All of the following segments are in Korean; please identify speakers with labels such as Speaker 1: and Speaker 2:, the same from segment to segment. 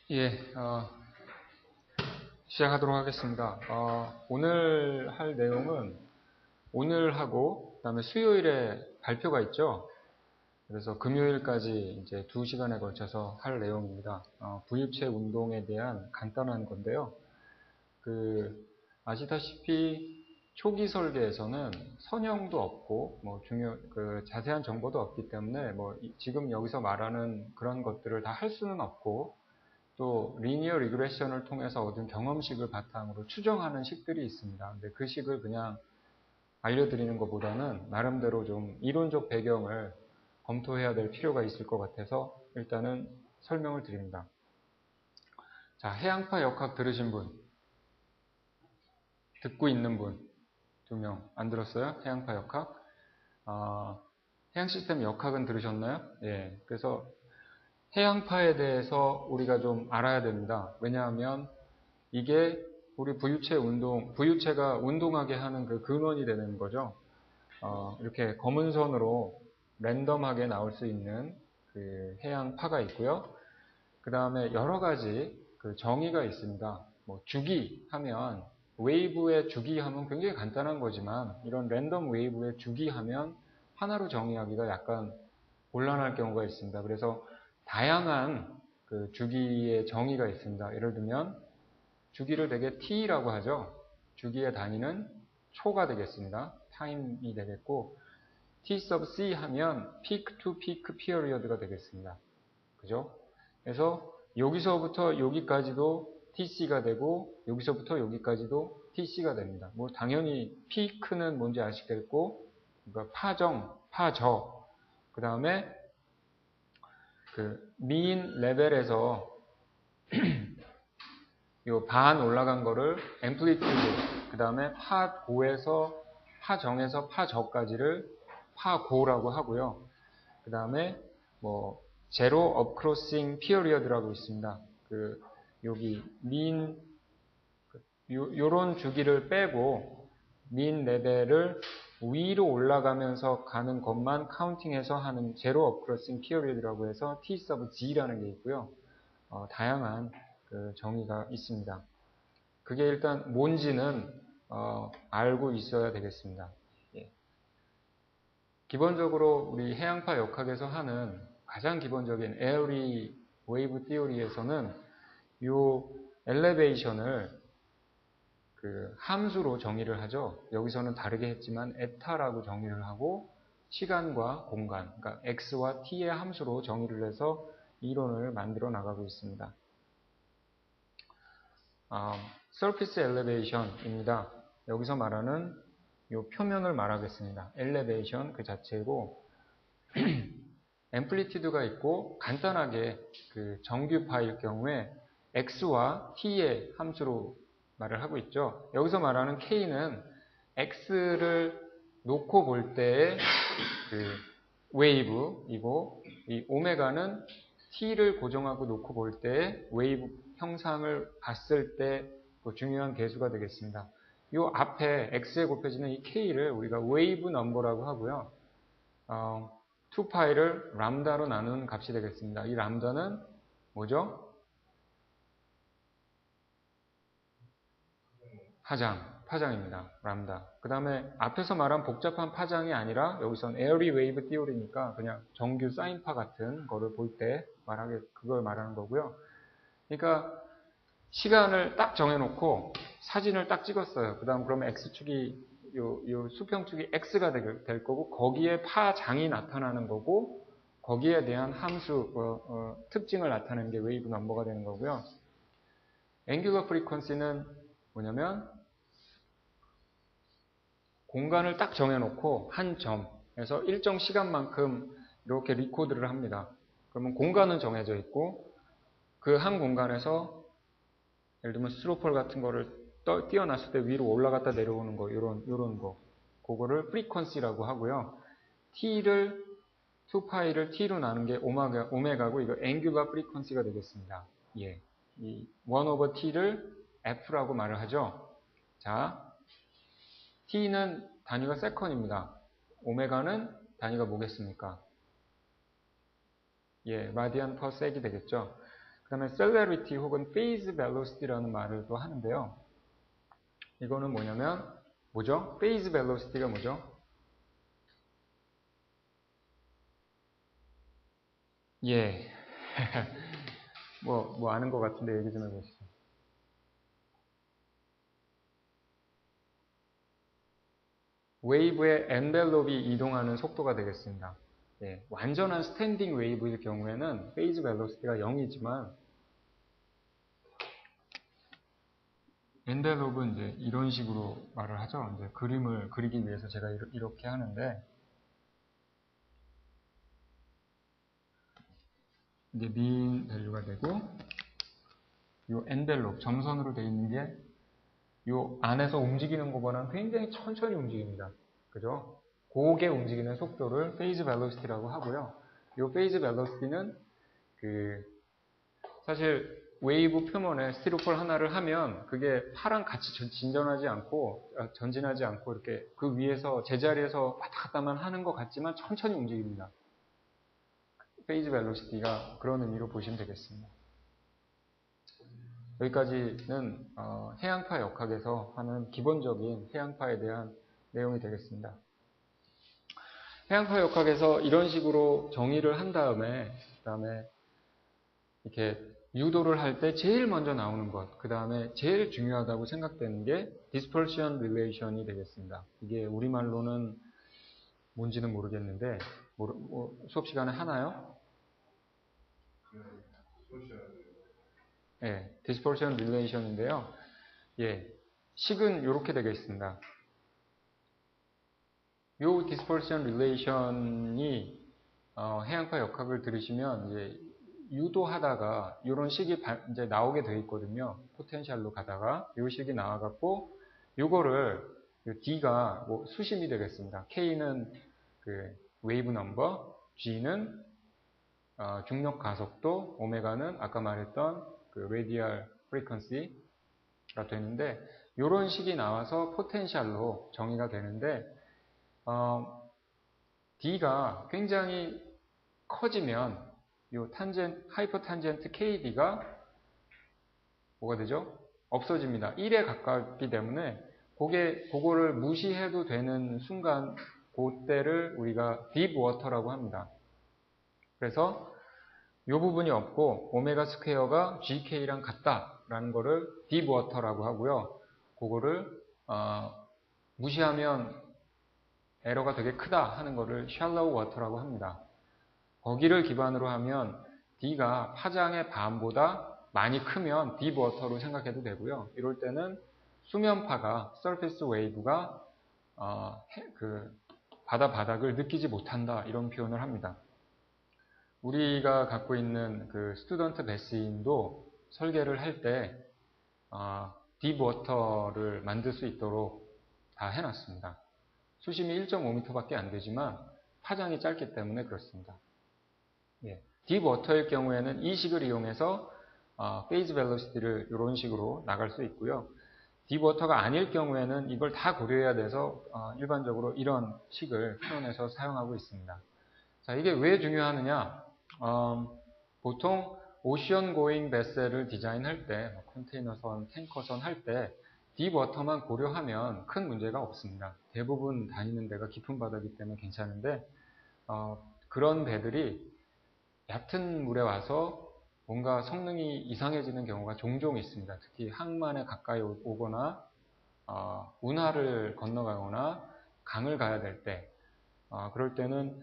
Speaker 1: 예, 시작하도록 하겠습니다. 오늘 할 내용은 오늘 하고 그다음에 수요일에 발표가 있죠. 그래서 금요일까지 이제 2시간에 걸쳐서 할 내용입니다. 부유체 운동에 대한 간단한 건데요. 아시다시피 초기 설계에서는 선형도 없고 자세한 정보도 없기 때문에 지금 여기서 말하는 그런 것들을 다 할 수는 없고, 또 리니어 리그레션을 통해서 얻은 경험식을 바탕으로 추정하는 식들이 있습니다. 근데 그 식을 그냥 알려드리는 것보다는 나름대로 좀 이론적 배경을 검토해야 될 필요가 있을 것 같아서 일단은 설명을 드립니다. 자, 해양파 역학 들으신 분, 듣고 있는 분 2명 안 들었어요? 해양파 역학? 해양 시스템 역학은 들으셨나요? 예, 그래서 해양파에 대해서 우리가 좀 알아야 됩니다. 왜냐하면 이게 우리 부유체가 운동하게 하는 그 근원이 되는 거죠. 이렇게 검은 선으로 랜덤하게 나올 수 있는 그 해양파가 있고요. 그 다음에 여러 가지 그 정의가 있습니다. 주기 하면, 웨이브의 주기 하면 굉장히 간단한 거지만, 이런 랜덤 웨이브의 주기 하면 하나로 정의하기가 약간 곤란할 경우가 있습니다. 그래서 다양한 그 주기의 정의가 있습니다. 예를 들면 주기를 대개 t라고 하죠. 주기의 단위는 초가 되겠습니다. 타임이 되겠고, t sub c 하면 peak to peak period가 되겠습니다. 그죠? 그래서 여기서부터 여기까지도 tc가 되고, 여기서부터 여기까지도 tc가 됩니다. 당연히 peak는 뭔지 아시겠고, 그러니까 파저, 그 다음에 그 mean 레벨에서 요 반 올라간 거를 앰플리튜드, 그 다음에 파고에서 파정에서 파저까지를 파고라고 하고요. 그 다음에 제로 업크로싱 피어리어드라고 있습니다. 여기 요런 주기를 빼고 민 레벨을 위로 올라가면서 가는 것만 카운팅해서 하는 제로 업크로싱 피어리어드라고 해서 T sub G라는 게 있고요. 다양한 그 정의가 있습니다. 그게 일단 뭔지는 알고 있어야 되겠습니다. 예. 기본적으로 우리 해양파 역학에서 하는 가장 기본적인 에어리 웨이브 티오리에서는 요 엘리베이션을 그 함수로 정의를 하죠. 여기서는 다르게 했지만 에타라고 정의를 하고, 시간과 공간, 그러니까 x와 t의 함수로 정의를 해서 이론을 만들어 나가고 있습니다. surface elevation입니다. 여기서 말하는 이 표면을 말하겠습니다. elevation 그 자체고, 앰플리튜드가 있고, 간단하게 그 정규파일 경우에 x와 t의 함수로 말을 하고 있죠. 여기서 말하는 k는 x를 놓고 볼 때의 그 웨이브이고, 이 오메가는 t를 고정하고 놓고 볼 때의 웨이브 형상을 봤을 때 중요한 계수가 되겠습니다. 이 앞에 x에 곱해지는 이 k를 우리가 웨이브 넘버라고 하고요. 2파이를 람다로 나눈 값이 되겠습니다. 이 람다는 뭐죠? 파장입니다. 람다. 그 다음에 앞에서 말한 복잡한 파장이 아니라 여기선 에어리 웨이브 띠오리니까 그냥 정규 사인파 같은 거를 볼 때 그걸 말하는 거고요. 그러니까 시간을 딱 정해놓고 사진을 딱 찍었어요. 그 다음 그러면 x축이 요 수평축이 x가 될 거고, 거기에 파장이 나타나는 거고, 거기에 대한 함수 특징을 나타내는 게 웨이브 넘버가 되는 거고요. 앵귤러 프리퀀시는 뭐냐면 공간을 딱 정해놓고 한 점에서 일정 시간만큼 이렇게 리코드를 합니다. 그러면 공간은 정해져 있고, 그 한 공간에서 예를 들면 스티로폴 같은 거를 띄어놨을 때 위로 올라갔다 내려오는 거, 요런 거. 그거를 프리퀀시라고 하고요. t를 2파이를 t로 나눈 게 오메가고, 이거 앵귤러 프리퀀시가 되겠습니다. 예. 이 1/t를 f라고 말을 하죠. 자, t는 단위가 세컨입니다. 오메가는 단위가 뭐겠습니까? 예, 라디안 퍼 섹이 되겠죠. 그 다음에 celerity 혹은 phase velocity라는 말을 또 하는데요. 이거는 뭐냐면, 뭐죠? phase velocity가 뭐죠? 예. 뭐 아는 것 같은데 얘기 좀 해보시죠. 웨이브의 엔벨롭이 이동하는 속도가 되겠습니다. 예, 완전한 스탠딩 웨이브일 경우에는 페이즈 벨로시티가 0이지만 엔벨롭은 이제 이런 식으로 말을 하죠. 이제 그림을 그리기 위해서 제가 이렇게 하는데 이제 mean 밸류가 되고 이 엔벨롭 점선으로 되어 있는 게 이 안에서 움직이는 것보다는 굉장히 천천히 움직입니다. 그죠? 고게 움직이는 속도를 페이즈 벨로시티라고 하고요. 이 페이즈 벨로시티는 사실 웨이브 표면에 스티로폴 하나를 하면 그게 파랑 같이 전진하지 않고 이렇게 그 위에서 제자리에서 왔다 갔다만 하는 것 같지만 천천히 움직입니다. 페이즈 벨로시티가 그런 의미로 보시면 되겠습니다. 여기까지는 해양파 역학에서 하는 기본적인 해양파에 대한 내용이 되겠습니다. 해양파 역학에서 이런 식으로 정의를 한 다음에 그다음에 이렇게 유도를 할 때 제일 먼저 나오는 것, 그 다음에 제일 중요하다고 생각되는 게 dispersion relation이 되겠습니다. 이게 우리말로는 뭔지는 모르겠는데 수업 시간에 하나요? 예, dispersion relation인데요. 예, 식은 이렇게 되겠습니다. 요 dispersion relation이 해양파 역학을 들으시면 이제 유도하다가 이런 식이 이제 나오게 되어 있거든요. 포텐셜로 가다가 이 식이 나와갖고 요거를 D가 뭐 수심이 되겠습니다. K는 그 웨이브 넘버, G는 중력 가속도, 오메가는 아까 말했던 그 radial frequency가 되는데 이런 식이 나와서 포텐셜로 정의가 되는데 D가 굉장히 커지면 요 하이퍼 탄젠트 KD가 뭐가 되죠? 없어집니다. 1에 가깝기 때문에 그거를 무시해도 되는 순간 그때를 우리가 딥 워터라고 합니다. 그래서 이 부분이 없고 오메가 스퀘어가 GK랑 같다라는 거를 딥 워터라고 하고요. 그거를 무시하면 에러가 되게 크다 하는 거를 shallow water라고 합니다. 거기를 기반으로 하면 D가 파장의 반보다 많이 크면 딥 워터로 생각해도 되고요. 이럴 때는 수면파가 surface wave가 그 바다 바닥을 느끼지 못한다 이런 표현을 합니다. 우리가 갖고 있는 그 스튜던트 베스인도 설계를 할 때 딥 워터를 만들 수 있도록 다 해놨습니다. 수심이 1.5m밖에 안 되지만 파장이 짧기 때문에 그렇습니다. 예. 딥 워터일 경우에는 이 식을 이용해서 페이즈 벨로시티를 이런 식으로 나갈 수 있고요. 딥 워터가 아닐 경우에는 이걸 다 고려해야 돼서 일반적으로 이런 식을 표현해서 사용하고 있습니다. 자, 이게 왜 중요하느냐? 보통 오션 고잉 베셀을 디자인할 때, 컨테이너선, 탱커선 할 때 딥 워터만 고려하면 큰 문제가 없습니다. 대부분 다니는 데가 깊은 바다이기 때문에 괜찮은데 그런 배들이 얕은 물에 와서 뭔가 성능이 이상해지는 경우가 종종 있습니다. 특히 항만에 가까이 오거나 운하를 건너가거나 강을 가야 될 때 그럴 때는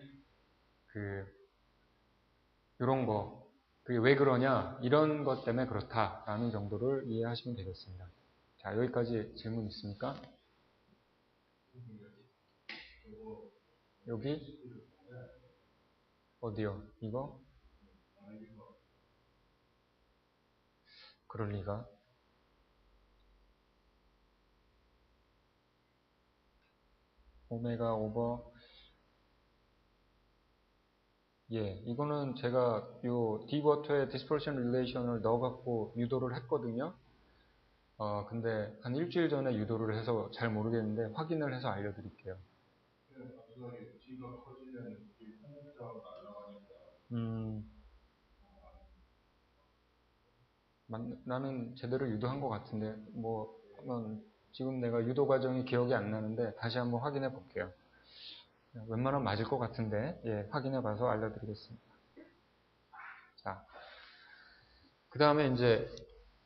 Speaker 1: 이런 거 그게 왜 그러냐 이런 것 때문에 그렇다라는 정도를 이해하시면 되겠습니다. 자, 여기까지 질문 있습니까? 여기 어디요? 이거? 그럴 리가. 오메가 오버. 예, 이거는 제가 요 딥워터의 디스퍼션 릴레이션을 넣어갖고 유도를 했거든요. 근데 한 일주일 전에 유도를 해서 잘 모르겠는데 확인을 해서 알려드릴게요. 음, 나는 제대로 유도한 것 같은데, 뭐, 한번 지금 내가 유도 과정이 기억이 안 나는데 다시 한번 확인해 볼게요. 웬만하면 맞을 것 같은데, 예, 확인해 봐서 알려드리겠습니다. 자, 그 다음에 이제,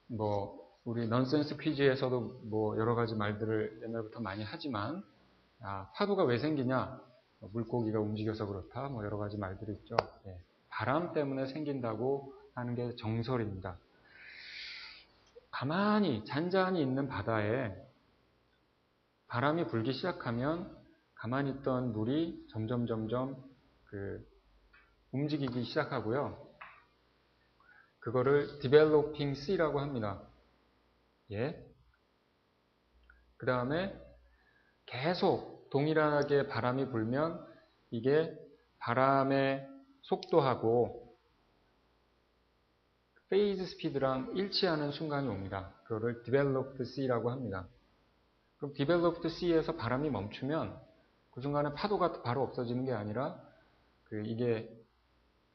Speaker 1: 뭐, 우리 넌센스 퀴즈에서도 뭐 여러 가지 말들을 옛날부터 많이 하지만, 파도가 왜 생기냐? 물고기가 움직여서 그렇다. 뭐 여러 가지 말들이 있죠. 예, 바람 때문에 생긴다고 하는 게 정설입니다. 가만히 잔잔히 있는 바다에 바람이 불기 시작하면 가만히 있던 물이 점점 움직이기 시작하고요. 그거를 developing sea라고 합니다. 예. 그 다음에 계속 동일하게 바람이 불면 이게 바람의 속도하고 페이즈 스피드랑 일치하는 순간이 옵니다. 그거를 developed sea라고 합니다. 그럼 developed sea에서 바람이 멈추면 그 순간에 파도가 바로 없어지는 게 아니라 이게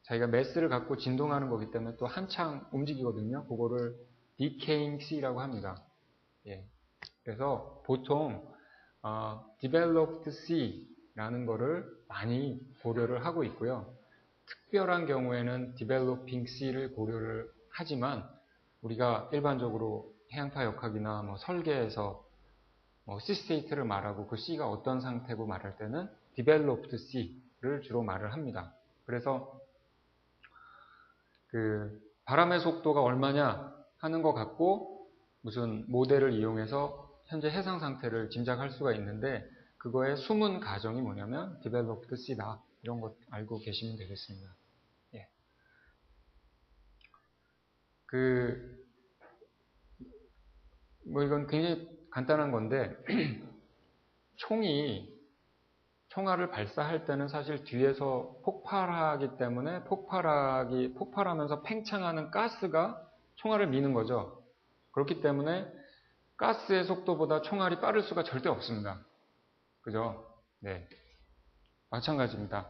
Speaker 1: 자기가 매스를 갖고 진동하는 거기 때문에 또 한창 움직이거든요. 그거를 decaying sea라고 합니다. 예. 그래서 보통 developed sea라는 거를 많이 고려를 하고 있고요. 특별한 경우에는 developing sea를 고려를 하지만 우리가 일반적으로 해양파 역학이나 뭐 설계에서 sea state를 말하고 그 sea가 어떤 상태고 말할 때는 developed sea를 주로 말을 합니다. 그래서 바람의 속도가 얼마냐 하는 것 갖고 무슨 모델을 이용해서 현재 해상 상태를 짐작할 수가 있는데 그거의 숨은 가정이 뭐냐면 developed sea다. 이런 것 알고 계시면 되겠습니다. 예. 뭐 이건 굉장히 간단한 건데 총알을 발사할 때는 사실 뒤에서 폭발하기 때문에 폭발하면서 팽창하는 가스가 총알을 미는 거죠. 그렇기 때문에 가스의 속도보다 총알이 빠를 수가 절대 없습니다. 그죠? 네. 마찬가지입니다.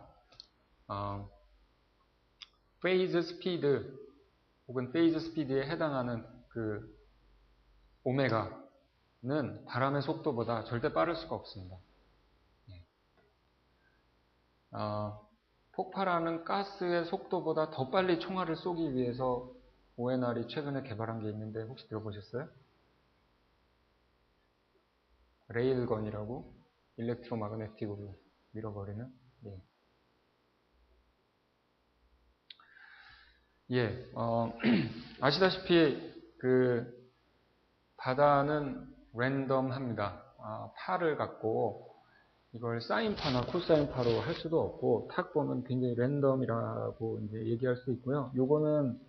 Speaker 1: 페이즈 스피드 혹은 페이즈 스피드에 해당하는 오메가는 바람의 속도보다 절대 빠를 수가 없습니다. 폭발하는 가스의 속도보다 더 빨리 총알을 쏘기 위해서 ONR이 최근에 개발한 게 있는데 혹시 들어보셨어요? 레일건이라고 일렉트로마그네틱으로 밀어버리는. 아시다시피 바다는 랜덤합니다. 파를 갖고 이걸 사인파나 코사인파로 할 수도 없고 탁 보면 굉장히 랜덤이라고 이제 얘기할 수 있고요. 요거는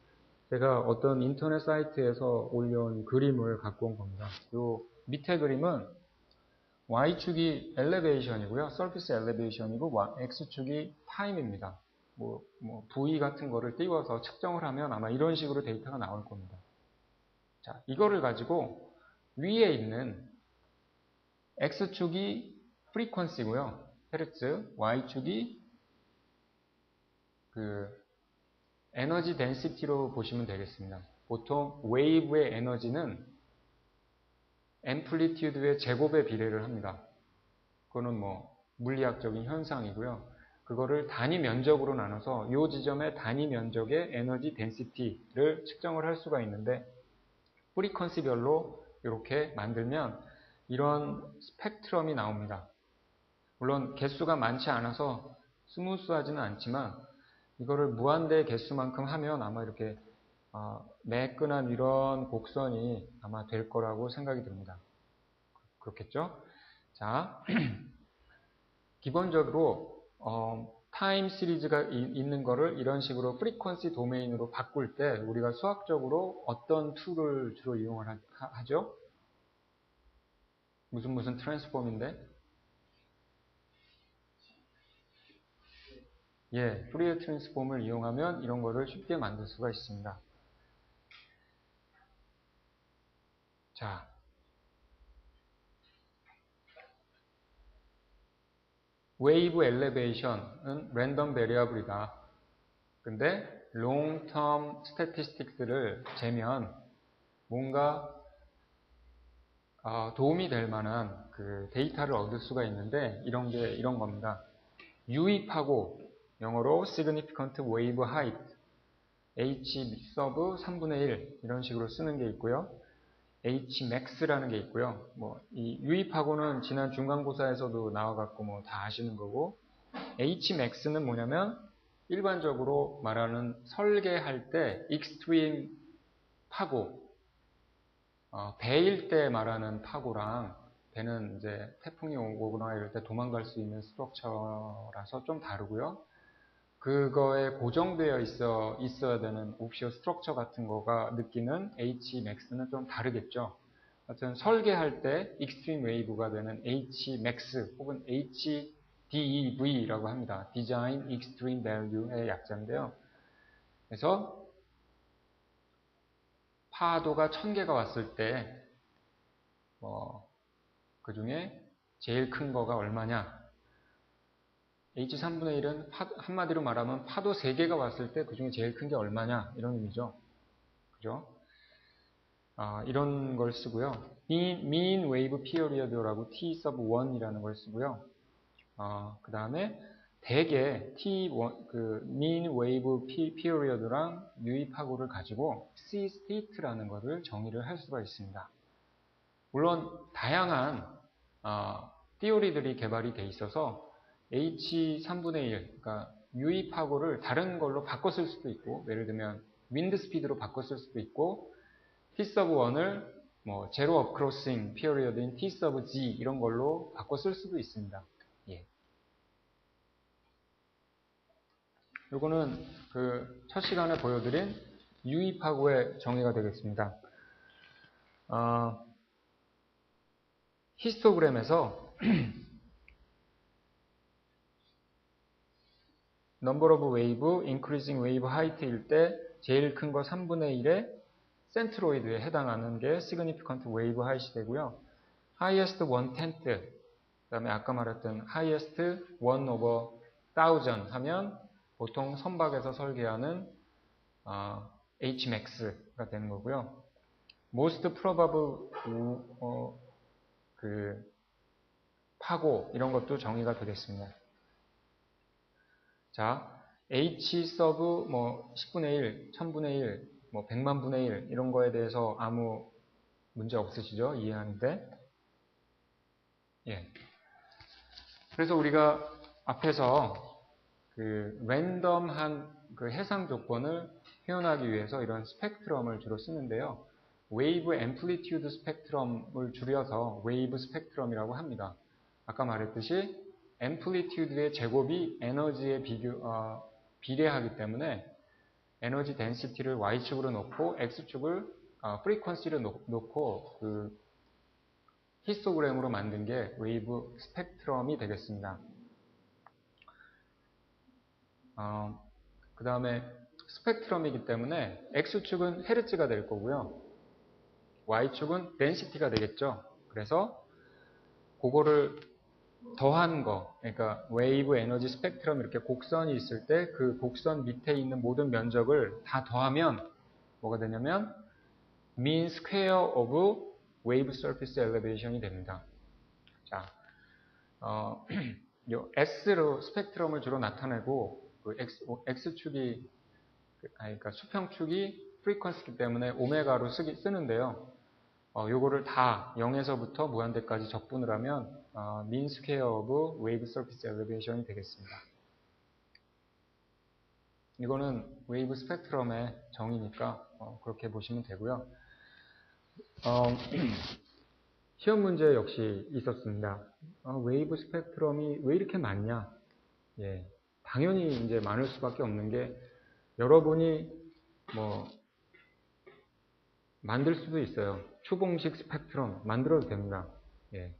Speaker 1: 제가 어떤 인터넷 사이트에서 올려온 그림을 갖고 온 겁니다. 요 밑에 그림은 Y축이 엘리베이션이고요. 서피스 엘리베이션이고 X축이 타임입니다. V 같은 거를 띄워서 측정을 하면 아마 이런 식으로 데이터가 나올 겁니다. 자, 이거를 가지고 위에 있는 X축이 프리퀀시고요. 헤르츠, Y축이 에너지 덴시티로 보시면 되겠습니다. 보통 웨이브의 에너지는 앰플리튜드의 제곱에 비례를 합니다. 그거는 뭐 물리학적인 현상이고요. 그거를 단위 면적으로 나눠서 이 지점의 단위 면적의 에너지 덴시티를 측정을 할 수가 있는데 프리퀀시별로 이렇게 만들면 이런 스펙트럼이 나옵니다. 물론 개수가 많지 않아서 스무스하지는 않지만 이거를 무한대의 개수만큼 하면 아마 이렇게 매끈한 이런 곡선이 아마 될 거라고 생각이 듭니다. 그렇겠죠? 자, 기본적으로 타임 시리즈가 있는 거를 이런 식으로 프리퀀시 도메인으로 바꿀 때 우리가 수학적으로 어떤 툴을 주로 이용을 하죠? 무슨 트랜스폼인데? 푸리에 트랜스폼을 이용하면 이런 거를 쉽게 만들 수가 있습니다. 자, 웨이브 엘리베이션은 랜덤 베리어블이다. 근데 long term statistics를 재면 뭔가 도움이 될 만한 그 데이터를 얻을 수가 있는데 이런 겁니다. 유입하고 영어로 significant wave height H sub 3분의 1 이런 식으로 쓰는 게 있고요. H max라는 게 있고요. 이 유입하고는 지난 중간고사에서도 나와갖고 다 아시는 거고, H max는 뭐냐면 일반적으로 말하는 설계할 때 extreme 파고, 배일 때 말하는 파고랑 배는 이제 태풍이 오거나 이럴 때 도망갈 수 있는 스트럭처라서 좀 다르고요. 그거에 고정되어 있어야 되는 옵시어 스트럭처 같은 거가 느끼는 Hmax는 좀 다르겠죠. 하여튼 설계할 때 익스트림 웨이브가 되는 Hmax 혹은 HDEV라고 합니다. Design Extreme Value의 약자인데요. 그래서 파도가 1000개가 왔을 때 그 중에 제일 큰 거가 얼마냐? H3분의 1은 한마디로 말하면 파도 3개가 왔을 때 그 중에 제일 큰 게 얼마냐 이런 의미죠. 그죠? 이런 걸 쓰고요. mean wave period라고 T sub 1이라는 걸 쓰고요. 그 다음에 대개 T1, mean wave period랑 유입하고를 가지고 C state라는 것을 정의를 할 수가 있습니다. 물론 다양한 티오리들이 개발이 돼 있어서 H3분의 1, 그러니까 유입하고를 다른 걸로 바꿔 쓸 수도 있고, 예를 들면 윈드 스피드로 바꿔 쓸 수도 있고, T sub 1을 제로 업 크로싱 피어리어드인 T sub G 이런 걸로 바꿔 쓸 수도 있습니다. 예. 요거는 첫 시간에 보여드린 유입하고의 정의가 되겠습니다. 히스토그램에서 number of wave, increasing wave height일 때 제일 큰 거 3분의 1의 센트로이드에 해당하는 게 significant wave height이 되고요. highest 1/10, 그 다음에 아까 말했던 highest 1/1000 하면 보통 선박에서 설계하는 Hmax가 되는 거고요. most probable 파고 이런 것도 정의가 되겠습니다. 자, H sub 10분의 1, 1000분의 1, 100만 분의 1 이런 거에 대해서 아무 문제 없으시죠? 이해하는데? 예. 그래서 우리가 앞에서 랜덤한 해상 조건을 표현하기 위해서 이런 스펙트럼을 주로 쓰는데요. 웨이브 앰플리튜드 스펙트럼을 줄여서 웨이브 스펙트럼이라고 합니다. 아까 말했듯이 앰플리튜드의 제곱이 에너지에 비례하기 때문에 에너지 덴시티를 Y축으로 놓고 X축을 프리퀀시를 놓고 히스토그램으로 만든 게 웨이브 스펙트럼이 되겠습니다. 그 다음에 스펙트럼이기 때문에 X축은 헤르츠가 될 거고요. Y축은 덴시티가 되겠죠. 그래서 그거를 더한 거, 그러니까 웨이브 에너지 스펙트럼 이렇게 곡선이 있을 때 그 곡선 밑에 있는 모든 면적을 다 더하면 뭐가 되냐면 mean square of wave surface elevation이 됩니다. 자, S로 스펙트럼을 주로 나타내고 X축이 그러니까 수평축이 프리퀀시기 때문에 오메가로 쓰는데요. 요거를 다 0에서부터 무한대까지 적분을 하면 mean square of wave surface elevation이 되겠습니다. 이거는 웨이브 스펙트럼의 정의니까 그렇게 보시면 되고요. 시험 문제 역시 있었습니다. 웨이브 스펙트럼이 왜 이렇게 많냐? 예, 당연히 이제 많을 수밖에 없는 게 여러분이 만들 수도 있어요. 추봉식 스펙트럼 만들어도 됩니다. 예.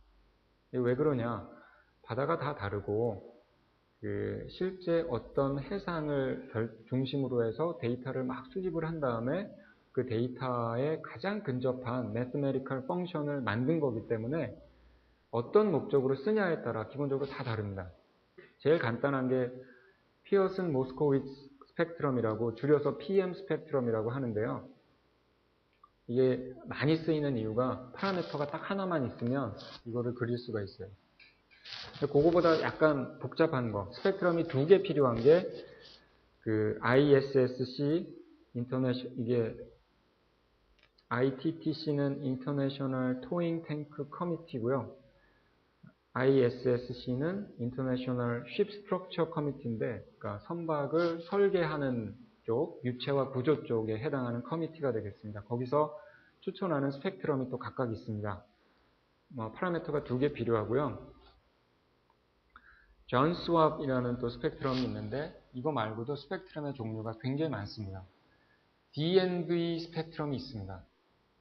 Speaker 1: 왜 그러냐? 바다가 다 다르고 실제 어떤 해상을 중심으로 해서 데이터를 막 수집을 한 다음에 그 데이터에 가장 근접한 매스메리컬 펑션을 만든 거기 때문에 어떤 목적으로 쓰냐에 따라 기본적으로 다 다릅니다. 제일 간단한 게 피어슨 모스코위츠 스펙트럼이라고 줄여서 PM 스펙트럼이라고 하는데요. 이게 많이 쓰이는 이유가 파라미터가 딱 하나만 있으면 이거를 그릴 수가 있어요. 그거보다 약간 복잡한 거, 스펙트럼이 두 개 필요한 게 그 ISSC 이게 ITTC는 International Towing Tank Committee고요. ISSC는 International Ship Structure Committee인데, 그러니까 선박을 설계하는 쪽, 유체화 구조 쪽에 해당하는 커미티가 되겠습니다. 거기서 추천하는 스펙트럼이 또 각각 있습니다. 파라미터가 두 개 필요하고요. 존 스왑이라는 또 스펙트럼이 있는데 이거 말고도 스펙트럼의 종류가 굉장히 많습니다. DNV 스펙트럼이 있습니다.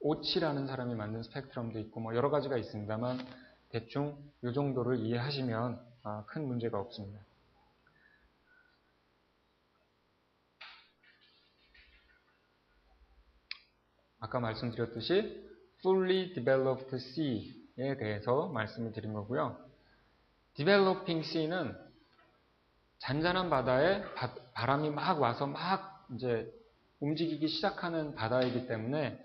Speaker 1: 오치라는 사람이 만든 스펙트럼도 있고 여러 가지가 있습니다만 대충 이 정도를 이해하시면 큰 문제가 없습니다. 아까 말씀드렸듯이 Fully Developed Sea에 대해서 말씀을 드린 거고요. Developing Sea는 잔잔한 바다에 바람이 막 와서 막 이제 움직이기 시작하는 바다이기 때문에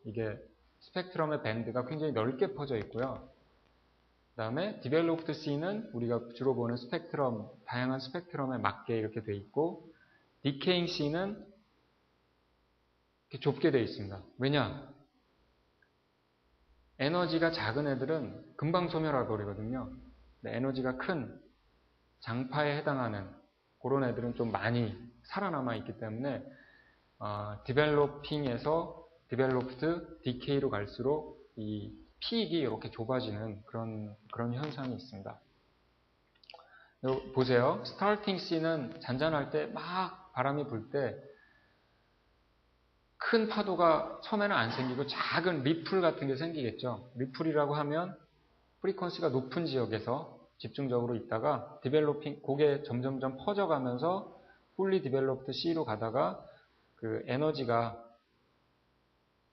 Speaker 1: 이게 스펙트럼의 밴드가 굉장히 넓게 퍼져 있고요. 그 다음에 Developed Sea는 우리가 주로 보는 스펙트럼, 다양한 스펙트럼에 맞게 이렇게 돼 있고, Decaying Sea는 이렇게 좁게 돼 있습니다. 왜냐? 에너지가 작은 애들은 금방 소멸해 버리거든요. 에너지가 큰 장파에 해당하는 그런 애들은 좀 많이 살아남아 있기 때문에 디벨로핑에서 디벨롭드, 디케이로 갈수록 이 피익이 이렇게 좁아지는 그런 현상이 있습니다. 보세요. 스타팅 C는 잔잔할 때 막 바람이 불 때 큰 파도가 처음에는 안 생기고 작은 리플 같은 게 생기겠죠. 리플이라고 하면 프리퀀시가 높은 지역에서 집중적으로 있다가 디벨로핑, 그게 점점점 퍼져가면서 fully developed C로 가다가 그 에너지가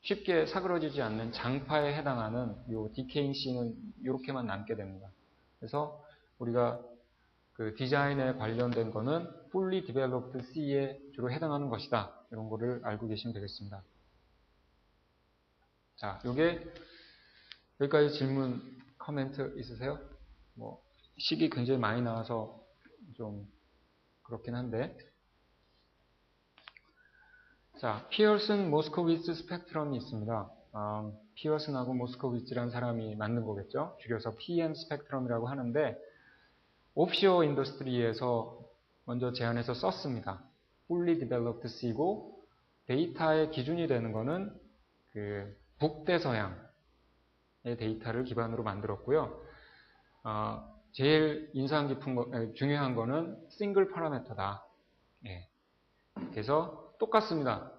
Speaker 1: 쉽게 사그러지지 않는 장파에 해당하는 요 decaying C는 이렇게만 남게 됩니다. 그래서 우리가 그 디자인에 관련된 거는 fully developed C에 주로 해당하는 것이다. 이런 거를 알고 계시면 되겠습니다. 자, 요게 여기까지 질문, 코멘트 있으세요? 식이 굉장히 많이 나와서 좀 그렇긴 한데. 자, 피어슨 모스코비츠 스펙트럼이 있습니다. 피어슨하고 모스코비츠라는 사람이 만든 거겠죠. 줄여서 PM 스펙트럼이라고 하는데 오프쇼어 인더스트리에서 먼저 제안해서 썼습니다. fully developed C고 데이터의 기준이 되는 거는 그 북대서양의 데이터를 기반으로 만들었고요. 제일 인상 깊은 거, 중요한 거는 싱글 파라미터다. 예. 그래서 똑같습니다.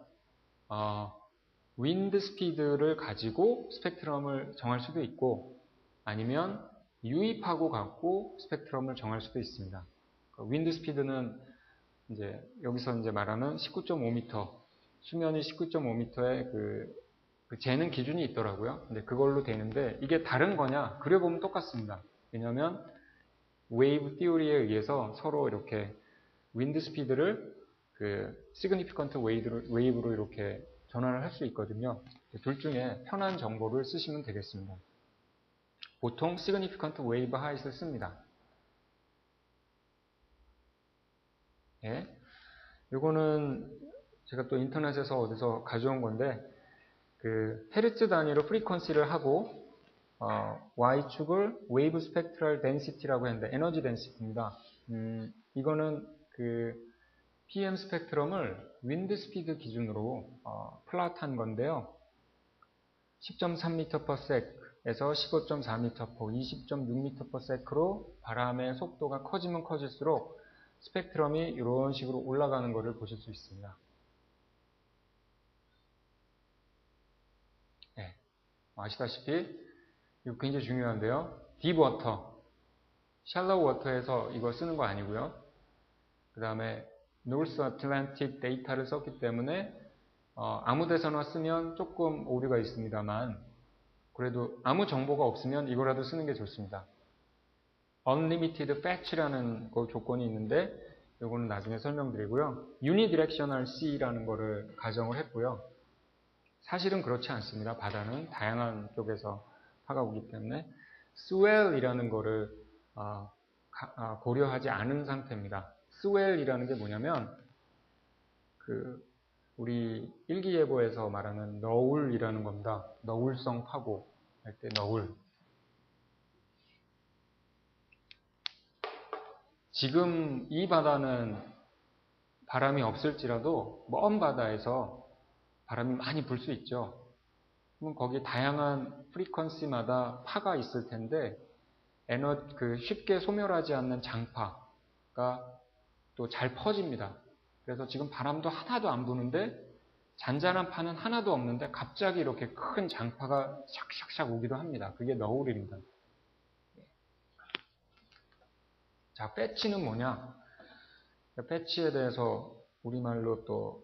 Speaker 1: 윈드 스피드를 가지고 스펙트럼을 정할 수도 있고 아니면 유입하고 갖고 스펙트럼을 정할 수도 있습니다. 윈드 스피드는 이제 여기서 이제 말하는 19.5m, 수면이 19.5m의 그 재는 기준이 있더라고요. 근데 그걸로 되는데 이게 다른 거냐? 그려보면 똑같습니다. 왜냐하면 웨이브 띠오리에 의해서 서로 이렇게 윈드 스피드를 그 시그니피컨트 웨이브로 이렇게 전환을 할 수 있거든요. 둘 중에 편한 정보를 쓰시면 되겠습니다. 보통 시그니피컨트 웨이브 하이트를 씁니다. 예. 이거는 제가 또 인터넷에서 어디서 가져온 건데 그 헤르츠 단위로 프리퀀시를 하고 Y축을 웨이브 스펙트럴 덴시티라고 했는데 에너지 덴시티입니다. 이거는 그 PM 스펙트럼을 윈드 스피드 기준으로 플롯한 건데요. 10.3m/s에서 15.4m/s, 20.6m/s로 바람의 속도가 커지면 커질수록 스펙트럼이 이런 식으로 올라가는 것을 보실 수 있습니다. 네, 아시다시피 이거 굉장히 중요한데요. 딥워터, 샬로우 워터에서 이거 쓰는 거 아니고요. 그 다음에 노스 애틀랜틱 데이터를 썼기 때문에 아무 데서나 쓰면 조금 오류가 있습니다만 그래도 아무 정보가 없으면 이거라도 쓰는 게 좋습니다. Unlimited Fetch라는 조건이 있는데 이거는 나중에 설명드리고요. Unidirectional C라는 거를 가정을 했고요. 사실은 그렇지 않습니다. 바다는 다양한 쪽에서 파가 오기 때문에 swell이라는 거를 고려하지 않은 상태입니다. swell이라는 게 뭐냐면 우리 일기예보에서 말하는 너울이라는 겁니다. 너울성 파고 할 때 너울. 지금 이 바다는 바람이 없을지라도 먼 바다에서 바람이 많이 불 수 있죠. 그럼 거기 다양한 프리퀀시마다 파가 있을 텐데 쉽게 소멸하지 않는 장파가 또 잘 퍼집니다. 그래서 지금 바람도 하나도 안 부는데 잔잔한 파는 하나도 없는데 갑자기 이렇게 큰 장파가 샥샥샥 오기도 합니다. 그게 너울입니다. 자, 패치는 뭐냐? 패치에 대해서 우리말로 또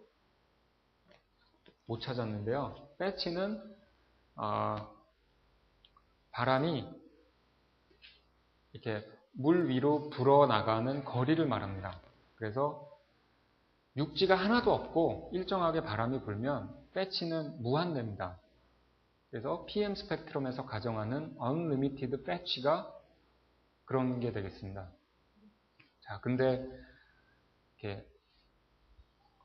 Speaker 1: 못 찾았는데요. 패치는 바람이 이렇게 물 위로 불어나가는 거리를 말합니다. 그래서 육지가 하나도 없고 일정하게 바람이 불면 패치는 무한대입니다. 그래서 PM 스펙트럼에서 가정하는 unlimited 패치가 그런 게 되겠습니다. 자, 근데 이렇게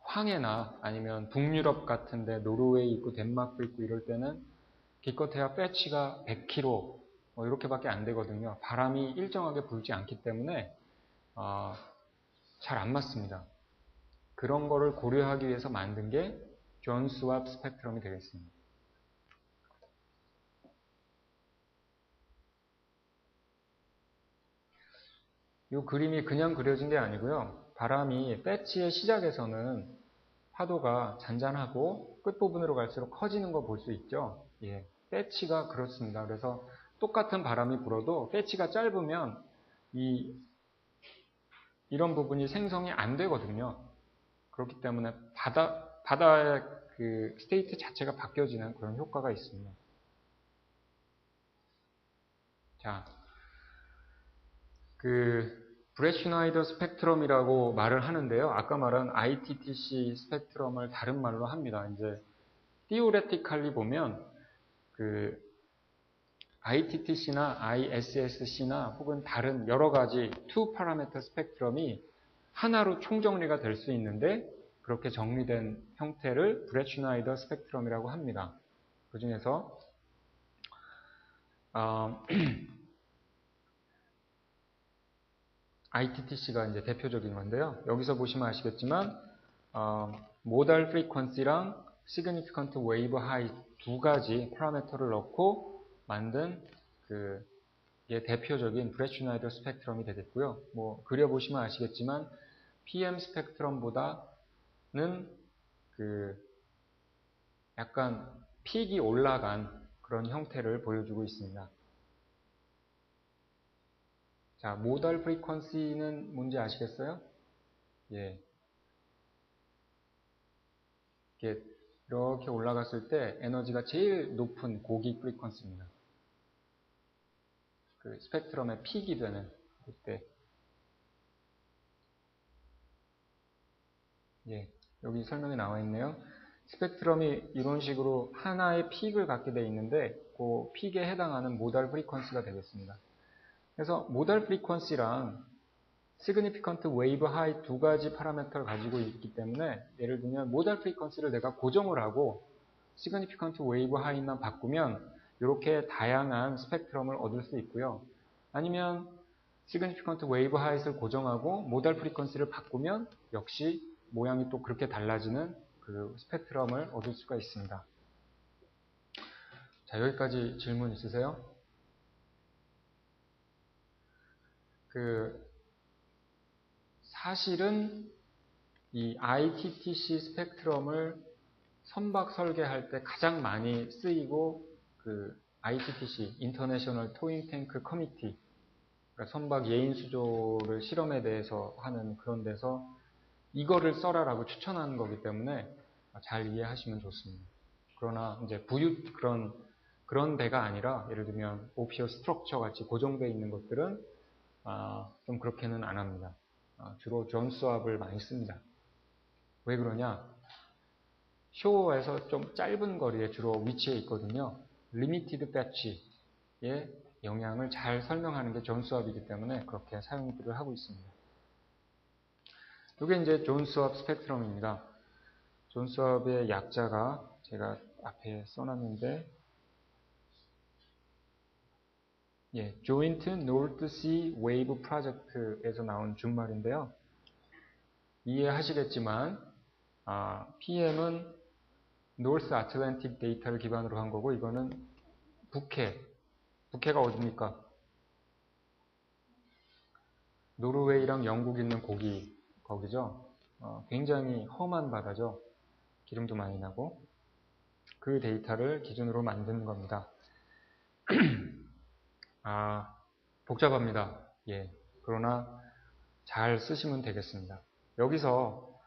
Speaker 1: 황해나 아니면 북유럽 같은데 노르웨이 있고 덴마크 있고 이럴 때는 기껏해야 패치가 100km 이렇게밖에 안 되거든요. 바람이 일정하게 불지 않기 때문에 잘 안 맞습니다. 그런 거를 고려하기 위해서 만든 게 존 스왑 스펙트럼이 되겠습니다. 이 그림이 그냥 그려진 게 아니고요. 바람이 패치의 시작에서는 파도가 잔잔하고 끝부분으로 갈수록 커지는 거 볼 수 있죠. 예, 패치가 그렇습니다. 그래서 똑같은 바람이 불어도 패치가 짧으면 이런 부분이 생성이 안 되거든요. 그렇기 때문에 바다의 그 스테이트 자체가 바뀌어지는 그런 효과가 있습니다. 자, 브레슈나이더 스펙트럼이라고 말을 하는데요. 아까 말한 ITTC 스펙트럼을 다른 말로 합니다. 이제 theoretically 보면 ITTC나 ISSC나 혹은 다른 여러 가지 2파라미터 스펙트럼이 하나로 총정리가 될 수 있는데 그렇게 정리된 형태를 브레슈나이더 스펙트럼이라고 합니다. 그 중에서 ITTC가 이제 대표적인 건데요. 여기서 보시면 아시겠지만 모달 프리퀀시랑 시그니피컨트 웨이브 하이 두 가지 파라미터를 넣고 만든 대표적인 브레슈나이더 스펙트럼이 되겠고요. 뭐 그려보시면 아시겠지만 PM 스펙트럼보다는 약간 픽이 올라간 그런 형태를 보여주고 있습니다. 자, 모달 프리퀀시는 뭔지 아시겠어요? 예. 이렇게 올라갔을 때 에너지가 제일 높은 고기 프리퀀시입니다. 스펙트럼의 픽이 되는 그때. 예. 여기 설명이 나와 있네요. 스펙트럼이 이런 식으로 하나의 픽을 갖게 되어 있는데 그 픽에 해당하는 모달 프리퀀시가 되겠습니다. 그래서 모달 프리퀀시랑 시그니피컨트 웨이브 하이 두 가지 파라미터를 가지고 있기 때문에 예를 들면 모달 프리퀀시를 내가 고정을 하고 시그니피컨트 웨이브 하이만 바꾸면 이렇게 다양한 스펙트럼을 얻을 수 있고요. 아니면 시그니피컨트 웨이브 하이를 고정하고 모달 프리퀀시를 바꾸면 역시 모양이 또 그렇게 달라지는 그 스펙트럼을 얻을 수가 있습니다. 자, 여기까지 질문 있으세요? 사실은 이 ITTC 스펙트럼을 선박 설계할 때 가장 많이 쓰이고 ITTC, International Towing Tank Committee, 그러니까 선박 예인 수조를 실험에 대해서 하는 그런 데서 이거를 써라라고 추천하는 거기 때문에 잘 이해하시면 좋습니다. 그러나 이제 그런 배가 아니라 예를 들면 오피어 스트럭처 같이 고정되어 있는 것들은 좀 그렇게는 안 합니다. 주로 존 스왑을 많이 씁니다. 왜 그러냐? 쇼에서 좀 짧은 거리에 주로 위치해 있거든요. 리미티드 배치의 영향을 잘 설명하는 게 존 수압이기 때문에 그렇게 사용들을 하고 있습니다. 이게 이제 존 수압 스펙트럼입니다. 존 수압의 약자가 제가 앞에 써놨는데, Joint North Sea Wave Project에서 나온 준말인데요. 이해하시겠지만, PM은 North Atlantic 데이터를 기반으로 한 거고, 이거는 북해가 어디입니까? 노르웨이랑 영국 있는 거기죠. 굉장히 험한 바다죠. 기름도 많이 나고. 그 데이터를 기준으로 만드는 겁니다. 복잡합니다. 그러나 잘 쓰시면 되겠습니다. 여기서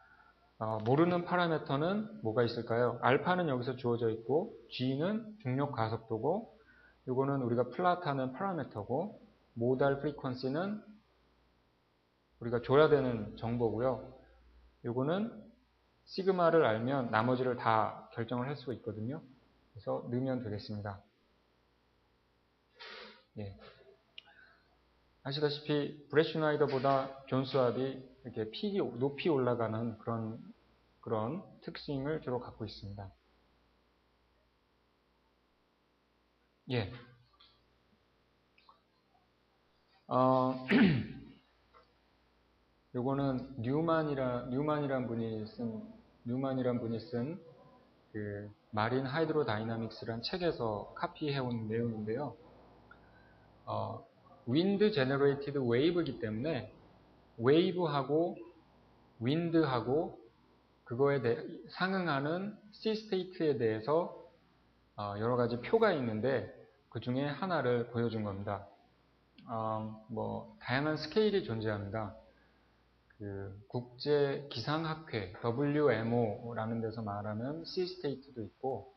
Speaker 1: 모르는 파라미터는 뭐가 있을까요? 알파는 여기서 주어져 있고, G는 중력 가속도고, 이거는 우리가 플랫하는 파라미터고, 모달 프리퀀시는 우리가 줘야 되는 정보고요. 이거는 시그마를 알면 나머지를 다 결정을 할 수가 있거든요. 그래서 넣으면 되겠습니다. 아시다시피 브레슈나이더보다 존 수압이 이렇게 픽이 높이 올라가는 그런 특징을 주로 갖고 있습니다. 요거는 뉴만이란 분이 쓴 그 마린 하이드로다이나믹스라는 책에서 카피해온 내용인데요. 윈드 제너레이티드 웨이브이기 때문에 웨이브하고 윈드하고 그거에 상응하는 시 스테이트에 대해서 여러 가지 표가 있는데 그 중에 하나를 보여준 겁니다. 다양한 스케일이 존재합니다. 그 국제 기상학회 WMO라는 데서 말하는 C 스테이트도 있고,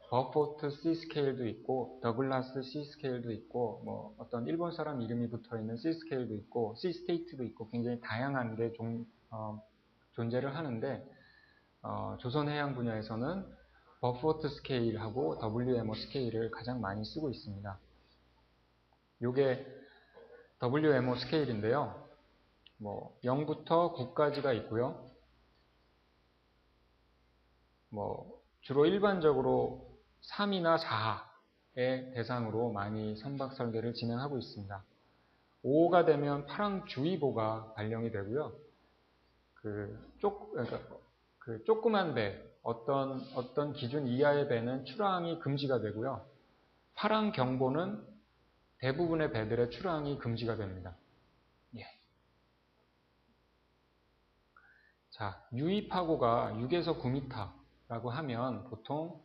Speaker 1: 버포트 C 스케일도 있고, 더글라스 C 스케일도 있고, 어떤 일본 사람 이름이 붙어 있는 C 스케일도 있고, C 스테이트도 있고, 굉장히 다양한 게 존재를 하는데, 조선 해양 분야에서는 버포트 스케일하고 WMO 스케일을 가장 많이 쓰고 있습니다. 요게 WMO 스케일인데요. 0부터 9까지가 있고요. 주로 일반적으로 3이나 4의 대상으로 많이 선박 설계를 진행하고 있습니다. 5가 되면 파랑주의보가 발령이 되고요. 그러니까 조그만 배, 어떤 기준 이하의 배는 출항이 금지가 되고요. 파랑경보는 대부분의 배들의 출항이 금지가 됩니다. 자, 유입하고가 6에서 9m라고 하면 보통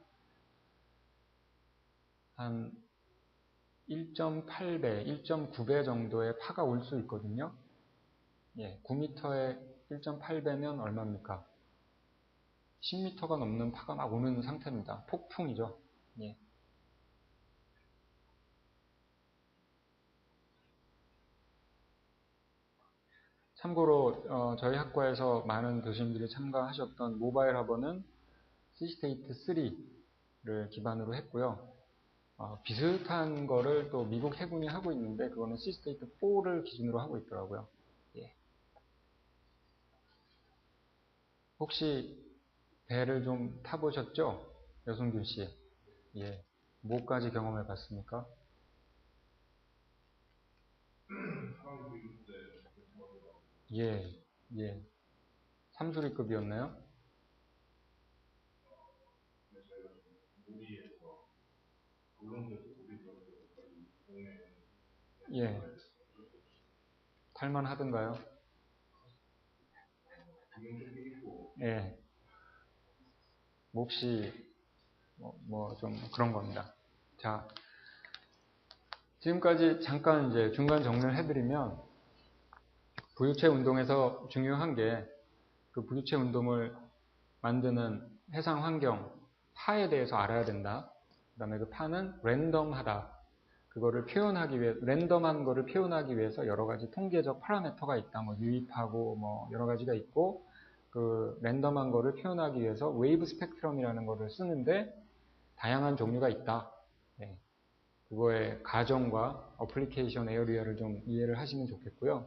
Speaker 1: 한 1.8배, 1.9배 정도의 파가 올 수 있거든요. 9m에 1.8배면 얼마입니까? 10m가 넘는 파가 막 오는 상태입니다. 폭풍이죠. 참고로 저희 학과에서 많은 교수님들이 참가하셨던 모바일 학원은 시스테이트 3를 기반으로 했고요. 비슷한 거를 또 미국 해군이 하고 있는데 그거는 시스테이트 4를 기준으로 하고 있더라고요. 혹시 배를 좀 타보셨죠? 여성균 씨. 뭐까지 경험해 봤습니까? 삼수리급이었나요? 탈만 하던가요? 몹시 좀 그런 겁니다. 자, 지금까지 잠깐 이제 중간 정리를 해드리면 부유체 운동에서 중요한 게 그 부유체 운동을 만드는 해상 환경 파에 대해서 알아야 된다. 그 다음에 그 파는 랜덤하다. 그거를 표현하기 위해 랜덤한 거를 표현하기 위해서 여러 가지 통계적 파라미터가 있다. 유입하고 여러 가지가 있고 그 랜덤한 거를 표현하기 위해서 웨이브 스펙트럼이라는 거를 쓰는데 다양한 종류가 있다. 네. 그거의 가정과 어플리케이션 에어리어를 좀 이해를 하시면 좋겠고요.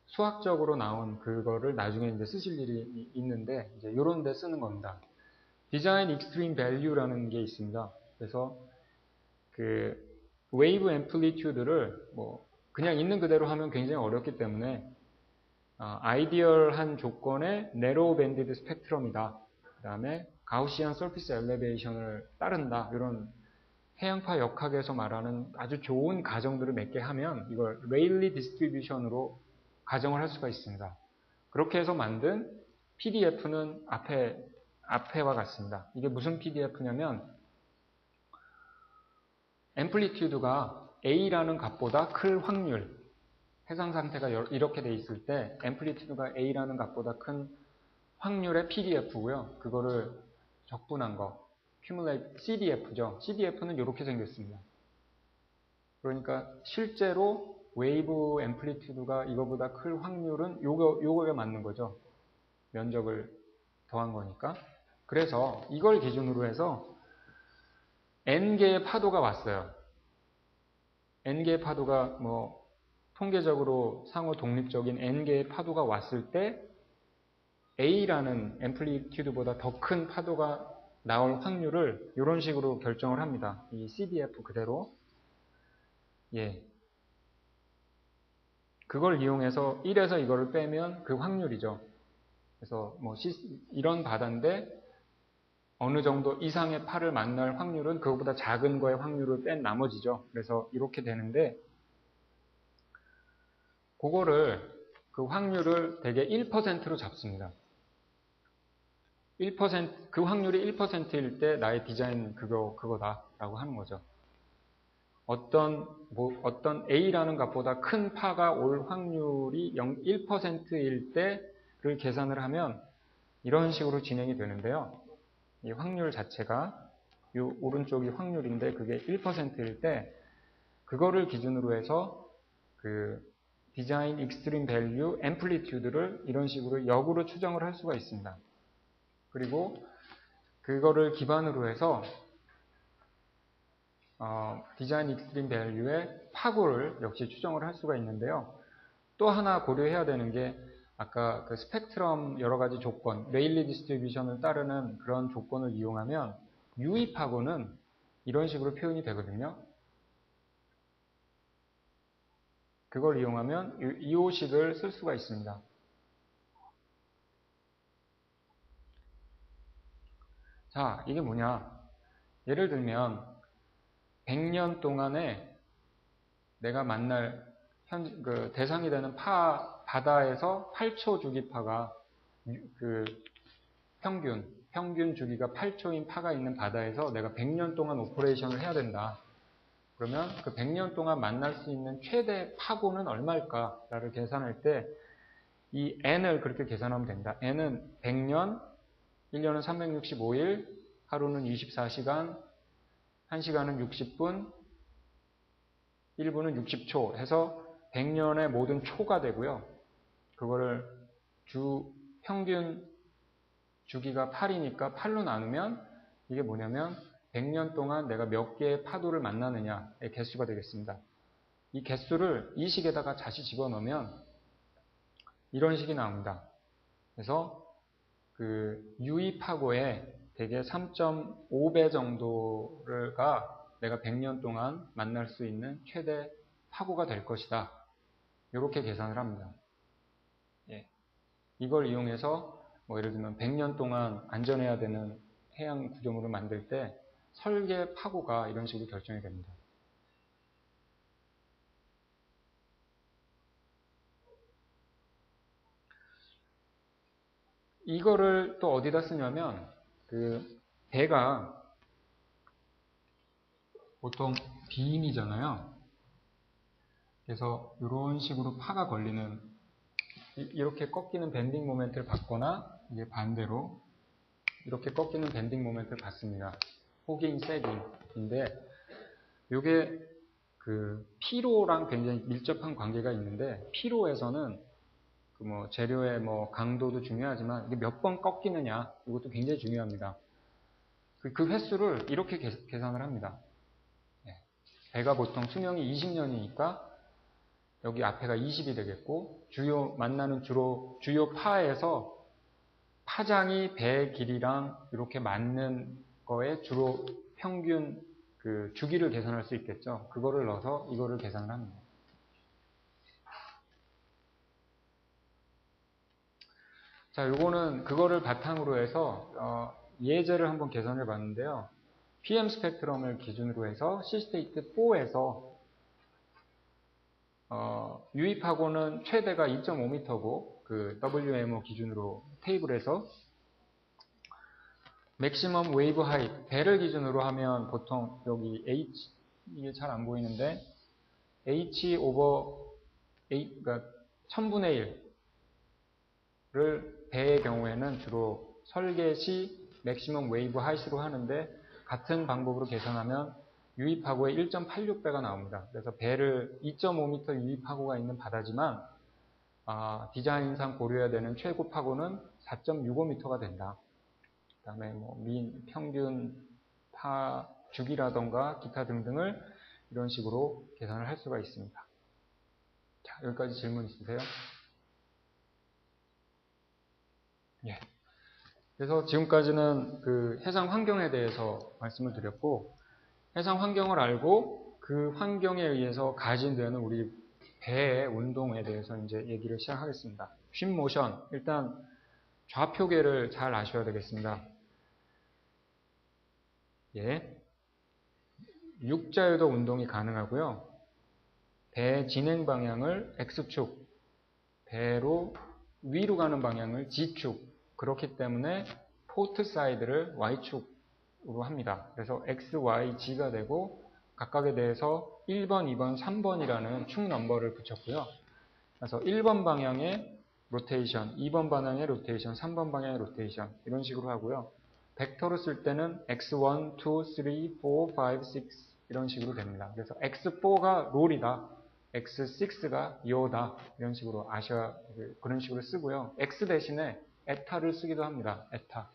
Speaker 1: 수학적으로 나온 그거를 나중에 이제 쓰실 일이 있는데 이제 이런 데 쓰는 겁니다. 디자인 익스트림 밸류라는 게 있습니다. 그래서 그 웨이브 앰플리튜드를 뭐 그냥 있는 그대로 하면 굉장히 어렵기 때문에 아이디얼한 조건의 네로우 밴디드 스펙트럼이다. 그 다음에 가우시안 서피스 엘리베이션을 따른다. 이런 해양파 역학에서 말하는 아주 좋은 가정들을 몇 개 하면 이걸 레일리 디스트리뷰션으로 가정을 할 수가 있습니다. 그렇게 해서 만든 PDF는 앞에와 같습니다. 이게 무슨 PDF냐면 앰플리튜드가 A라는 값보다 클 확률, 해상 상태가 이렇게 돼 있을 때 앰플리튜드가 A라는 값보다 큰 확률의 PDF고요. 그거를 적분한 거, CDF죠. CDF는 이렇게 생겼습니다. 그러니까 실제로 웨이브 앰플리튜드가 이거보다 클 확률은 요거가 맞는 거죠. 면적을 더한 거니까. 그래서 이걸 기준으로 해서 N개의 파도가 왔어요. N개의 파도가 뭐 통계적으로 상호 독립적인 N개의 파도가 왔을 때 A라는 앰플리튜드보다 더 큰 파도가 나올 확률을 이런 식으로 결정을 합니다. 이 CDF 그대로. 예. 그걸 이용해서 1에서 이거를 빼면 그 확률이죠. 그래서 뭐 이런 바다인데 어느 정도 이상의 파를 만날 확률은 그것보다 작은 거의 확률을 뺀 나머지죠. 그래서 이렇게 되는데 그거를 그 확률을 대개 1%로 잡습니다. 1%, 그 확률이 1%일 때 나의 디자인 그거다라고 하는 거죠. 어떤 A라는 값보다 큰 파가 올 확률이 1%일 때를 계산을 하면 이런 식으로 진행이 되는데요. 이 확률 자체가 이 오른쪽이 확률인데 그게 1%일 때 그거를 기준으로 해서 그 디자인 익스트림 밸류 앰플리튜드를 이런 식으로 역으로 추정을 할 수가 있습니다. 그리고 그거를 기반으로 해서 디자인 익스트림 밸류의 파고를 역시 추정을 할 수가 있는데요. 또 하나 고려해야 되는 게 아까 그 스펙트럼 여러 가지 조건, 레일리 디스트리뷰션을 따르는 그런 조건을 이용하면 유의 파고는 이런 식으로 표현이 되거든요. 그걸 이용하면 이 호식을 쓸 수가 있습니다. 자, 이게 뭐냐? 예를 들면 100년 동안에 내가 만날 대상이 되는 바다에서 8초 주기파가 그 평균 주기가 8초인 파가 있는 바다에서 내가 100년 동안 오퍼레이션을 해야 된다. 그러면 그 100년 동안 만날 수 있는 최대 파고는 얼마일까를 계산할 때 이 n을 그렇게 계산하면 된다. n은 100년, 1년은 365일, 하루는 24시간, 1시간은 60분, 1분은 60초 해서 100년의 모든 초가 되고요. 그거를 평균 주기가 8이니까 8로 나누면 이게 뭐냐면 100년 동안 내가 몇 개의 파도를 만나느냐의 개수가 되겠습니다. 이 개수를 이 식에다가 다시 집어넣으면 이런 식이 나옵니다. 그래서 그 유의 파고의 대개 3.5배 정도가 내가 100년 동안 만날 수 있는 최대 파고가 될 것이다. 이렇게 계산을 합니다. 예. 이걸 이용해서 뭐 예를 들면 100년 동안 안전해야 되는 해양 구조물을 만들 때 설계 파고가 이런 식으로 결정이 됩니다. 이거를 또 어디다 쓰냐면 그 배가 보통 비임이잖아요. 그래서 이런 식으로 파가 걸리는 이렇게 꺾이는 밴딩 모멘트를 받거나 이게 반대로 이렇게 꺾이는 밴딩 모멘트를 받습니다. 호깅, 세깅인데 이게 그 피로랑 굉장히 밀접한 관계가 있는데 피로에서는 그 뭐 재료의 뭐 강도도 중요하지만 이게 몇 번 꺾이느냐 이것도 굉장히 중요합니다. 그 횟수를 이렇게 계산을 합니다. 배가 보통 수명이 20년이니까 여기 앞에가 20이 되겠고 만나는 주요 파에서 파장이 배 길이랑 이렇게 맞는 거에 주로 평균 그 주기를 계산할 수 있겠죠. 그거를 넣어서 이거를 계산을 합니다. 자, 요거는 그거를 바탕으로 해서 예제를 한번 계산해 봤는데요. PM 스펙트럼을 기준으로 해서 시스테이트 4에서 유입하고는 최대가 2.5m고 그 WMO 기준으로 테이블에서 맥시멈 웨이브 하이트 배를 기준으로 하면 보통 여기 H 이게 잘 안 보이는데 H 오버 A 그러니까 1000분의 1를 배의 경우에는 주로 설계 시 맥시멈 웨이브 하이트로 하는데 같은 방법으로 계산하면 유입하고의 1.86배가 나옵니다. 그래서 배를 2.5m 유입하고가 있는 바다지만 디자인상 고려해야 되는 최고 파고는 4.65m가 된다. 그 다음에 뭐 평균 파 주기라던가 기타 등등을 이런 식으로 계산을 할 수가 있습니다. 자, 여기까지 질문 있으세요? 예. 그래서 지금까지는 그 해상 환경에 대해서 말씀을 드렸고, 해상 환경을 알고 그 환경에 의해서 가진되는 우리 배의 운동에 대해서 이제 얘기를 시작하겠습니다. 쉼 모션, 일단 좌표계를 잘 아셔야 되겠습니다. 예. 육자유도 운동이 가능하고요. 배의 진행 방향을 X축, 배로 위로 가는 방향을 G축, 그렇기 때문에 포트 사이드를 Y축으로 합니다. 그래서 X, Y, G가 되고 각각에 대해서 1번, 2번, 3번이라는 축 넘버를 붙였고요. 그래서 1번 방향의 로테이션, 2번 방향의 로테이션, 3번 방향의 로테이션 이런 식으로 하고요. 벡터로 쓸 때는 X1, 2, 3, 4, 5, 6 이런 식으로 됩니다. 그래서 X4가 롤이다. X6가 요다. 이런 식으로 그런 식으로 쓰고요. X 대신에 에타를 쓰기도 합니다. 에타.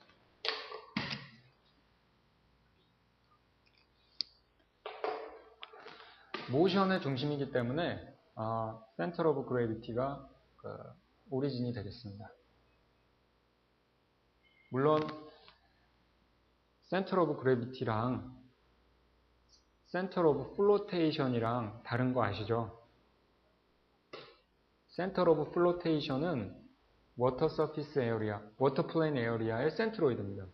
Speaker 1: 모션의 중심이기 때문에 센터 오브 그래비티가 오리진이 되겠습니다. 물론 센터 오브 그래비티랑 센터 오브 플로테이션이랑 다른 거 아시죠? 센터 오브 플로테이션은 워터 서피스 에어리아, 워터 플레인 에어리아의 센트로이드입니다.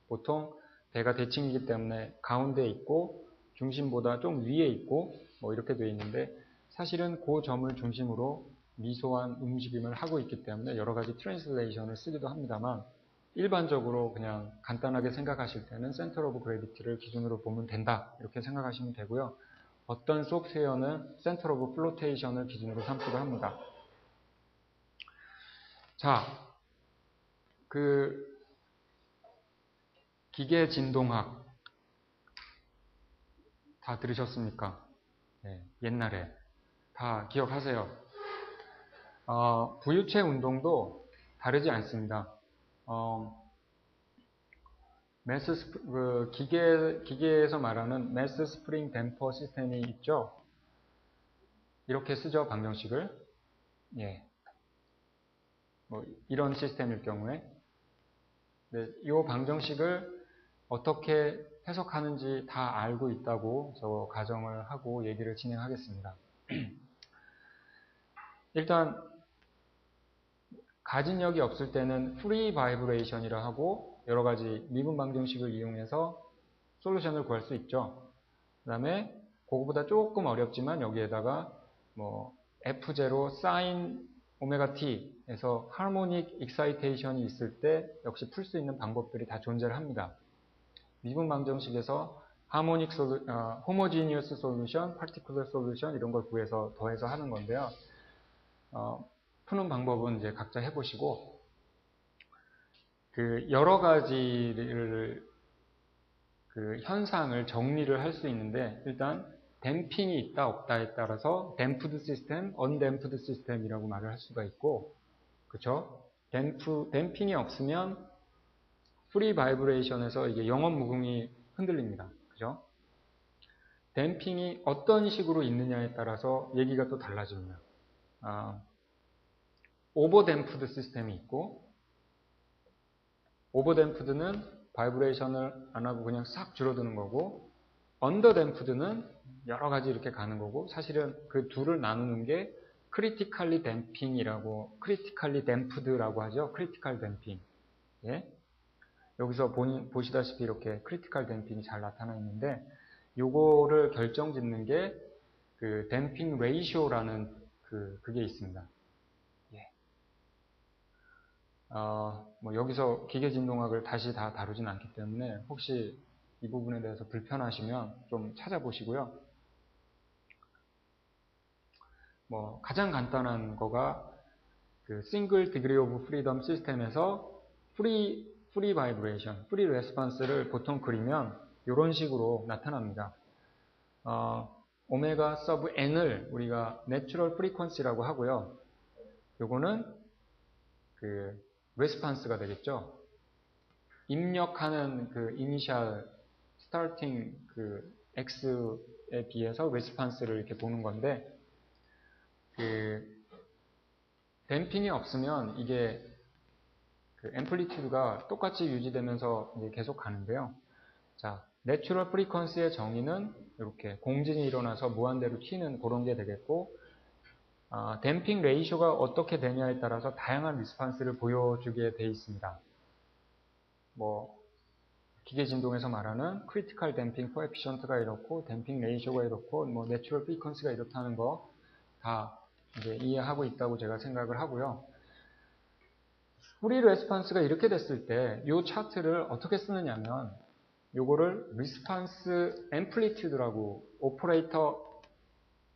Speaker 1: 보통 배가 대칭이기 때문에 가운데에 있고 중심보다 좀 위에 있고 뭐 이렇게 되어 있는데 사실은 그 점을 중심으로 미소한 움직임을 하고 있기 때문에 여러 가지 트랜슬레이션을 쓰기도 합니다만 일반적으로 그냥 간단하게 생각하실 때는 센터 오브 그래비티를 기준으로 보면 된다 이렇게 생각하시면 되고요. 어떤 소프트웨어는 센터 오브 플로테이션을 기준으로 삼기도 합니다. 자, 그 기계 진동학 다 들으셨습니까? 네, 옛날에 다 기억하세요. 부유체 운동도 다르지 않습니다. 기계에서 말하는 매스 스프링 댐퍼 시스템이 있죠. 이렇게 쓰죠, 방정식을. 예. 뭐 이런 시스템일 경우에 네, 이 방정식을 어떻게 해석하는지 다 알고 있다고 저 가정을 하고 얘기를 진행하겠습니다. 일단 가진력이 없을 때는 프리 바이브레이션이라 하고 여러 가지 미분 방정식을 이용해서 솔루션을 구할 수 있죠. 그 다음에 그거보다 조금 어렵지만 여기에다가 뭐 F0 sin 오메가 t에서 하모닉 익사이테이션이 있을 때 역시 풀 수 있는 방법들이 다 존재를 합니다. 미분 방정식에서 호모지니어스 솔루션, 파티큘러 솔루션 이런 걸 구해서 더해서 하는 건데요. 푸는 방법은 이제 각자 해보시고 그 여러 가지를 그 현상을 정리를 할 수 있는데 일단 댐핑이 있다 없다에 따라서 댐프드 시스템, 언댐프드 시스템이라고 말을 할 수가 있고 그쵸? 댐핑이 없으면 프리 바이브레이션에서 이게 영원무궁이 흔들립니다. 그죠? 댐핑이 어떤 식으로 있느냐에 따라서 얘기가 또 달라집니다. 오버댐프드 시스템이 있고, 오버댐프드는 바이브레이션을 안 하고 그냥 싹 줄어드는 거고, 언더댐프드는 여러 가지 이렇게 가는 거고, 사실은 그 둘을 나누는 게 크리티컬리 댐핑이라고, 크리티컬리 댐프드라고 하죠. 크리티컬 댐핑. 예? 여기서 보시다시피 이렇게 크리티컬 댐핑이 잘 나타나 있는데, 요거를 결정짓는 게 그 댐핑 레이쇼라는 그게 있습니다. 예. 뭐 여기서 기계진동학을 다시 다 다루진 않기 때문에 혹시 이 부분에 대해서 불편하시면 좀 찾아보시고요. 뭐 가장 간단한 거가 그 싱글 디그리 오브 프리덤 시스템에서 프리 바이브레이션, 프리 레스폰스를 보통 그리면 이런 식으로 나타납니다. 오메가 서브 n을 우리가 내추럴 프리퀀시라고 하고요. 요거는 그 레스폰스가 되겠죠. 입력하는 그 이니셜 스타팅 그 x에 비해서 레스폰스를 이렇게 보는 건데, 그 댐핑이 없으면 이게 그 앰플리튜드가 똑같이 유지되면서 이제 계속 가는데요. 자, 내추럴 프리퀀시의 정의는 이렇게 공진이 일어나서 무한대로 튀는 그런 게 되겠고, 댐핑 레이쇼가 어떻게 되냐에 따라서 다양한 리스판스를 보여주게 되어 있습니다. 뭐 기계 진동에서 말하는 크리티컬 댐핑 코에피션트가 이렇고, 댐핑 레이쇼가 이렇고, 뭐 내추럴 프리퀀시가 이렇다는 거 다 이제 이해하고 있다고 제가 생각을 하고요. 프리 레스폰스가 이렇게 됐을 때 이 차트를 어떻게 쓰느냐면, 요거를 리스폰스 앰플리튜드라고 오퍼레이터,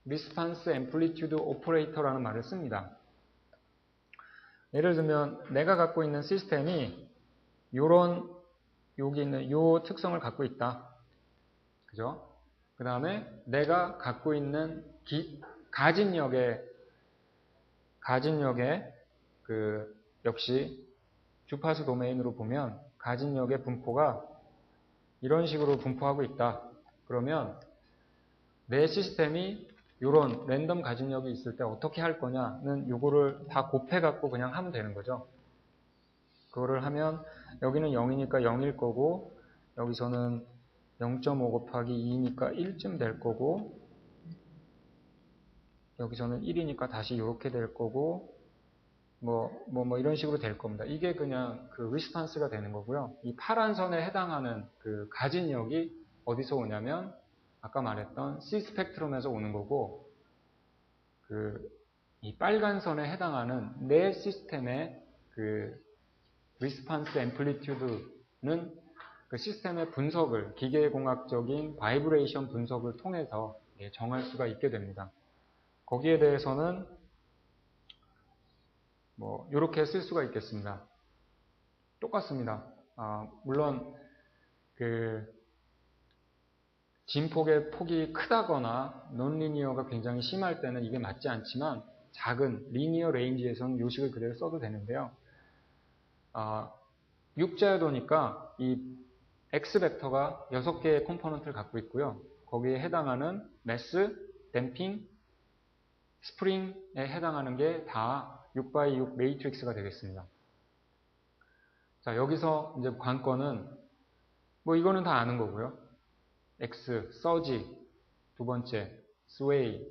Speaker 1: 리스폰스 앰플리튜드 오퍼레이터라는 말을 씁니다. 예를 들면 내가 갖고 있는 시스템이 요런 여기 있는 요 특성을 갖고 있다. 그죠? 그 다음에 내가 갖고 있는 가진력의 그 역시 주파수 도메인으로 보면 가진력의 분포가 이런 식으로 분포하고 있다. 그러면 내 시스템이 이런 랜덤 가진력이 있을 때 어떻게 할 거냐는 요거를 다 곱해갖고 그냥 하면 되는 거죠. 그거를 하면 여기는 0이니까 0일 거고, 여기서는 0.5 곱하기 2니까 1쯤 될 거고, 여기서는 1이니까 다시 이렇게 될 거고, 뭐 이런 식으로 될 겁니다. 이게 그냥 그 리스판스가 되는 거고요. 이 파란 선에 해당하는 그 가진력이 어디서 오냐면 아까 말했던 C 스펙트럼에서 오는 거고, 이 빨간 선에 해당하는 내 시스템의 그 리스판스 앰플리튜드는 그 시스템의 분석을, 기계공학적인 바이브레이션 분석을 통해서 정할 수가 있게 됩니다. 거기에 대해서는 뭐 이렇게 쓸 수가 있겠습니다. 똑같습니다. 물론 그 진폭의 폭이 크다거나 논리니어가 굉장히 심할 때는 이게 맞지 않지만, 작은 리니어 레인지에서는 이 식을 그대로 써도 되는데요. 육자유도니까 이 X벡터가 6개의 컴포넌트를 갖고 있고요. 거기에 해당하는 매스, 댐핑, 스프링에 해당하는 게 다 6x6 매트릭스가 되겠습니다. 자, 여기서 이제 관건은 뭐 이거는 다 아는 거고요. X, 서지, 두 번째, 스웨이,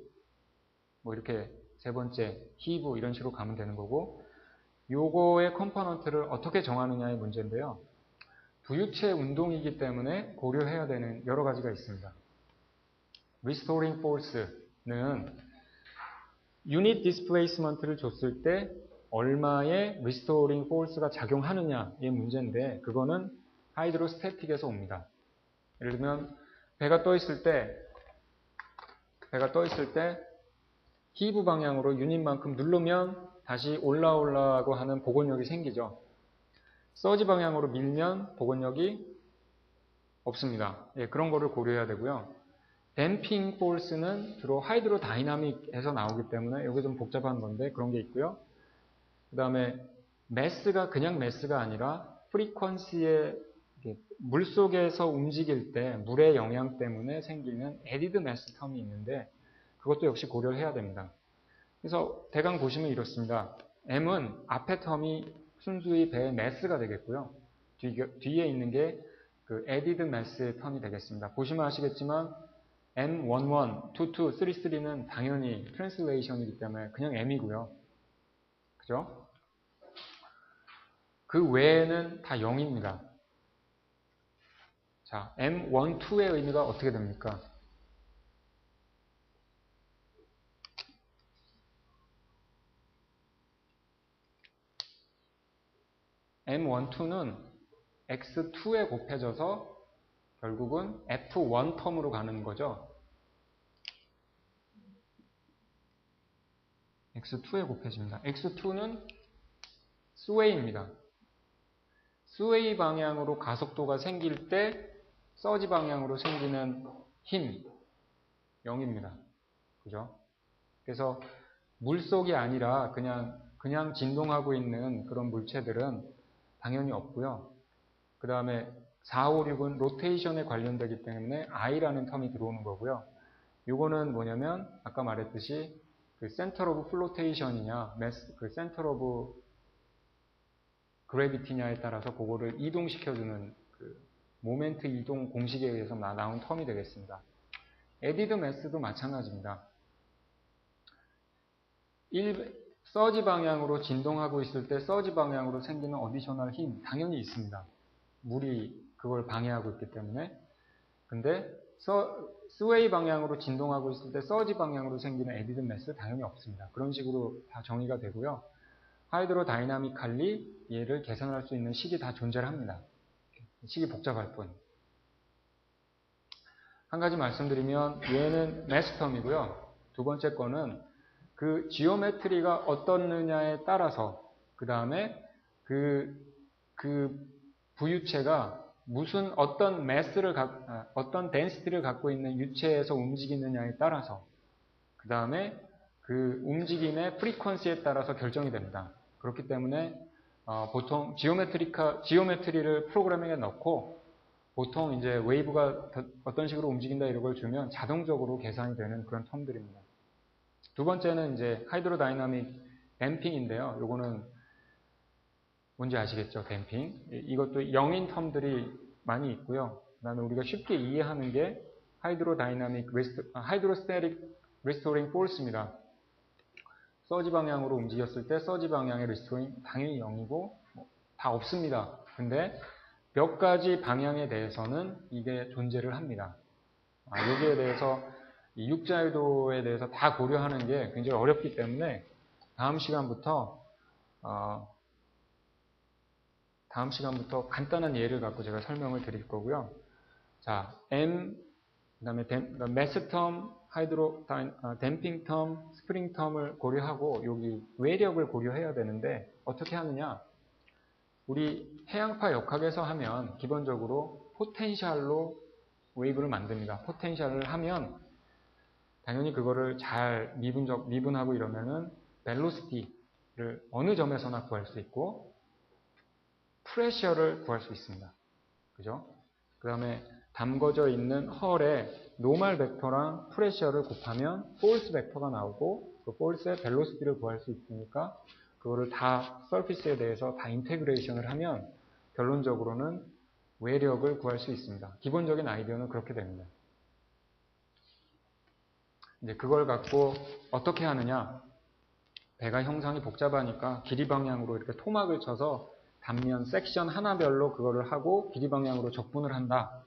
Speaker 1: 뭐 이렇게 세 번째, 히브 이런 식으로 가면 되는 거고, 요거의 컴포넌트를 어떻게 정하느냐의 문제인데요. 부유체 운동이기 때문에 고려해야 되는 여러 가지가 있습니다. Restoring Force는 유닛 디스플레이스먼트를 줬을 때 얼마의 Restoring Force가 작용하느냐의 문제인데, 그거는 하이드로스태틱에서 옵니다. 예를 들면 배가 떠 있을 때 히브 방향으로 유닛만큼 누르면 다시 올라오려고 하는 복원력이 생기죠. 서지 방향으로 밀면 복원력이 없습니다. 그런 거를 고려해야 되고요. 댐핑 포스는 주로 하이드로 다이나믹에서 나오기 때문에 여기 좀 복잡한 건데 그런 게 있고요. 그 다음에 매스가 그냥 매스가 아니라 프리퀀시에 물속에서 움직일 때 물의 영향 때문에 생기는 에디드 매스 텀이 있는데 그것도 역시 고려를 해야 됩니다. 그래서 대강 보시면 이렇습니다. M은 앞에 텀이 순수히 배의 매스가 되겠고요. 뒤에 있는 게 그 에디드 매스의 텀이 되겠습니다. 보시면 아시겠지만 M11, 22, 33는 당연히 트랜슬레이션이기 때문에 그냥 M이고요. 그죠? 그 외에는 다 0입니다. 자, M12의 의미가 어떻게 됩니까? M12는 X2에 곱해져서 결국은 F1 텀으로 가는 거죠. X2에 곱해집니다. X2는 스웨이입니다. 스웨이 방향으로 가속도가 생길 때 서지 방향으로 생기는 힘 0입니다. 그죠? 그래서 물속이 아니라 그냥 진동하고 있는 그런 물체들은 당연히 없고요. 그 다음에 4, 5, 6은 로테이션에 관련되기 때문에 I라는 텀이 들어오는 거고요. 요거는 뭐냐면 아까 말했듯이 그 센터 오브 플로테이션이냐 그 센터 오브 그래비티냐에 따라서 그거를 이동시켜주는 그 모멘트 이동 공식에 의해서 나온 텀이 되겠습니다. 에디드 매스도 마찬가지입니다. 서지 방향으로 진동하고 있을 때 서지 방향으로 생기는 어디셔널 힘 당연히 있습니다. 물이 그걸 방해하고 있기 때문에. 근데 스웨이 방향으로 진동하고 있을 때 서지 방향으로 생기는 에디드 매스 당연히 없습니다. 그런 식으로 다 정의가 되고요. 하이드로다이나미칼리 얘를 계산할 수 있는 식이 다 존재를 합니다. 식이 복잡할 뿐. 한 가지 말씀드리면 얘는 매스텀이고요. 두 번째 거는 그 지오메트리가 어떻느냐에 따라서 그 다음에 그 부유체가 어떤 어떤 덴시티를 갖고 있는 유체에서 움직이느냐에 따라서 그 다음에 그 움직임의 프리퀀시에 따라서 결정이 됩니다. 그렇기 때문에 보통 지오메트리를 프로그래밍에 넣고 보통 이제 웨이브가 어떤 식으로 움직인다 이런 걸 주면 자동적으로 계산이 되는 그런 텀들입니다. 두 번째는 이제 하이드로다이나믹 댐핑인데요. 요거는 뭔지 아시겠죠? 댐핑. 이것도 0인 텀들이 많이 있고요. 그 다음에 우리가 쉽게 이해하는 게 하이드로스태틱 리스토링 포스입니다. 서지 방향으로 움직였을 때 서지 방향의 리스토링 당연히 0이고 다 없습니다. 근데 몇 가지 방향에 대해서는 이게 존재를 합니다. 여기에 대해서 이 육자유도에 대해서 다 고려하는 게 굉장히 어렵기 때문에 다음 시간부터 간단한 예를 갖고 제가 설명을 드릴 거고요. 자, 그다음에 매스텀, 댐핑 텀, 스프링 텀을 고려하고 여기 외력을 고려해야 되는데 어떻게 하느냐? 우리 해양파 역학에서 하면 기본적으로 포텐셜로 웨이브를 만듭니다. 포텐셜을 하면 당연히 그거를 잘 미분하고 이러면은 벨로시티를 어느 점에서나 구할 수 있고 프레셔를 구할 수 있습니다. 그죠? 그 다음에 담궈져 있는 헐에 노멀 벡터랑 프레셔를 곱하면 포스 벡터가 나오고 그 포스의 벨로시티를 구할 수 있으니까 그거를 다 서피스에 대해서 다 인테그레이션을 하면 결론적으로는 외력을 구할 수 있습니다. 기본적인 아이디어는 그렇게 됩니다. 이제 그걸 갖고 어떻게 하느냐? 배가 형상이 복잡하니까 길이 방향으로 이렇게 토막을 쳐서 단면 섹션 하나별로 그거를 하고 길이 방향으로 적분을 한다.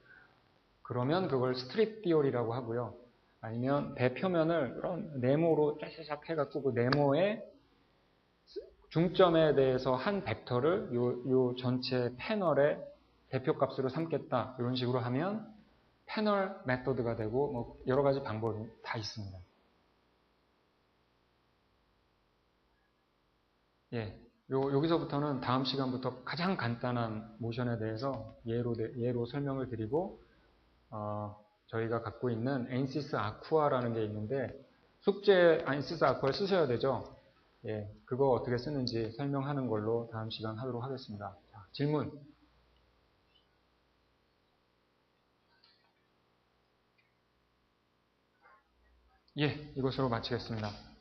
Speaker 1: 그러면 그걸 스트립 디올이라고 하고요. 아니면 배 표면을 이런 네모로 쫙쫙 해갖고 그 네모의 중점에 대해서 한 벡터를 요 전체 패널의 대표값으로 삼겠다. 이런 식으로 하면 패널 메소드가 되고 뭐 여러 가지 방법이 다 있습니다. 예, 여기서부터는 다음 시간부터 가장 간단한 모션에 대해서 예로 설명을 드리고 저희가 갖고 있는 엔시스 아쿠아라는 게 있는데 숙제 엔시스 아쿠아를 쓰셔야 되죠. 예, 그거 어떻게 쓰는지 설명하는 걸로 다음 시간 하도록 하겠습니다. 자, 질문. 예, 이것으로 마치겠습니다.